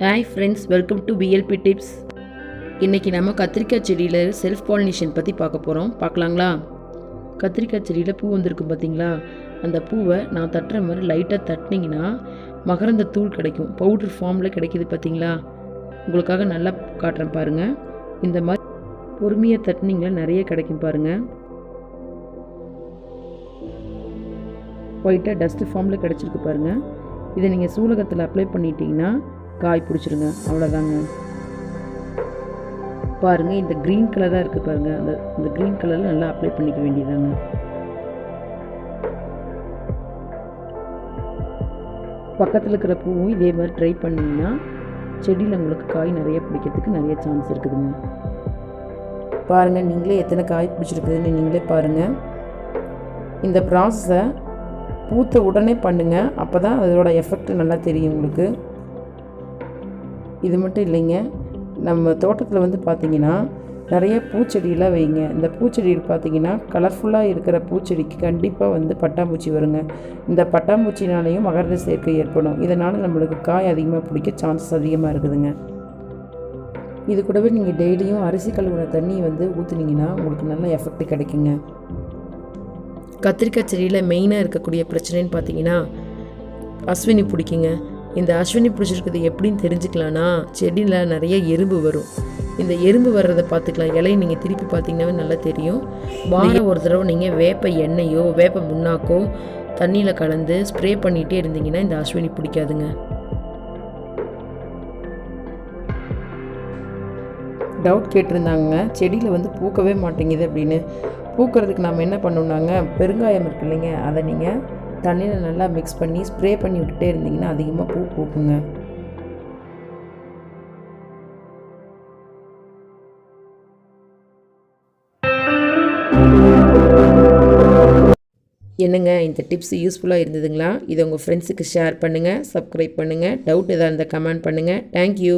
Hi friends, welcome to BLB tips. இன்றைக்கி நம்ம கத்திரிக்காய் செடியில் செல்ஃப் பாலினேஷன் பற்றி பார்க்க போகிறோம். பார்க்கலாங்களா? கத்திரிக்காய் செடியில் பூ வந்திருக்கு பார்த்தீங்களா? அந்த பூவை நான் தட்டுற மாதிரி லைட்டாக தட்டினீங்கன்னா மகரந்த தூள் கிடைக்கும். பவுடர் ஃபார்மில் கிடைக்கிது பார்த்தீங்களா? உங்களுக்காக நல்லா காட்டுறேன் பாருங்கள். இந்த மாதிரி பொறுமையாக தட்டினீங்களா நிறைய கிடைக்கும் பாருங்கள். ஒயிட்டாக டஸ்ட்டு ஃபார்மில் கிடச்சிருக்கு பாருங்கள். இதை நீங்கள் சூலகத்தில் அப்ளை பண்ணிட்டீங்கன்னா காய் பிடிச்சிருங்க. அவ்வளோதாங்க. பாருங்கள், இந்த க்ரீன் கலராக இருக்குது பாருங்கள். அந்த க்ரீன் கலரில் நல்லா அப்ளை பண்ணிக்க வேண்டியதாங்க. பக்கத்தில் இருக்கிற பூவும் இதே மாதிரி ட்ரை பண்ணிங்கன்னா செடியில் உங்களுக்கு காய் நிறைய பிடிக்கிறதுக்கு நிறைய சான்ஸ் இருக்குதுங்க. பாருங்கள், நீங்களே எத்தனை காய் பிடிச்சிருக்குதுன்னு நீங்களே பாருங்கள். இந்த ப்ராசஸை பூத்த உடனே பண்ணுங்கள். அப்போ தான் அதோட எஃபெக்ட் நல்லா தெரியும் உங்களுக்கு. இது மட்டும் இல்லைங்க, நம்ம தோட்டத்தில் வந்து பார்த்திங்கன்னா நிறைய பூச்செடியெலாம் வைங்க. இந்த பூச்செடியில் பார்த்திங்கன்னா கலர்ஃபுல்லாக இருக்கிற பூச்செடிக்கு கண்டிப்பாக வந்து பட்டாம்பூச்சி வருங்க. இந்த பட்டாம்பூச்சினாலேயும் மகரந்த சேர்க்கை ஏற்படும். இதனால் நம்மளுக்கு காய் அதிகமாக பிடிக்க சான்சஸ் அதிகமாக இருக்குதுங்க. இது கூடவே நீங்கள் டெய்லியும் அரிசி கழுவுன தண்ணி வந்து ஊற்றுனீங்கன்னா உங்களுக்கு நல்ல எஃபெக்ட் கிடைக்குங்க. கத்திரிக்காய் செடியில் மெயினாக இருக்கக்கூடிய பிரச்சனைன்னு பார்த்தீங்கன்னா அஸ்வினி பிடிக்குங்க. இந்த அஸ்வினி பிடிச்சிருக்குது எப்படின்னு தெரிஞ்சுக்கலான்னா, செடியில் நிறைய எறும்பு வரும். இந்த எறும்பு வர்றதை பார்த்துக்கலாம். இலையை நீங்கள் திருப்பி பார்த்தீங்கன்னாவே நல்லா தெரியும். வாரம் ஒரு தடவை நீங்கள் வேப்ப எண்ணெயோ வேப்ப முன்னாக்கோ தண்ணியில் கலந்து ஸ்ப்ரே பண்ணிகிட்டே இருந்தீங்கன்னா இந்த அஸ்வினி பிடிக்காதுங்க. டவுட் கேட்டிருந்தாங்க, செடியில் வந்து பூக்கவே மாட்டேங்குது அப்படின்னு. பூக்கிறதுக்கு நம்ம என்ன பண்ணணுன்னாங்க, பெருங்காயம் இருக்கு இல்லைங்க, அதை நீங்கள் தண்ணியில் நல்லா மிக்ஸ் பண்ணி ஸ்ப்ரே பண்ணி விட்டுட்டே இருந்தீங்கன்னா அதிகமாக பூ பூக்குங்க. என்னங்க, இந்த டிப்ஸ் யூஸ்ஃபுல்லாக இருந்ததுங்களா? இதை உங்கள் ஃப்ரெண்ட்ஸுக்கு ஷேர் பண்ணுங்கள், சப்ஸ்கிரைப் பண்ணுங்கள். டவுட் எதாவது இருந்தால் கமெண்ட் பண்ணுங்கள். தேங்க்யூ.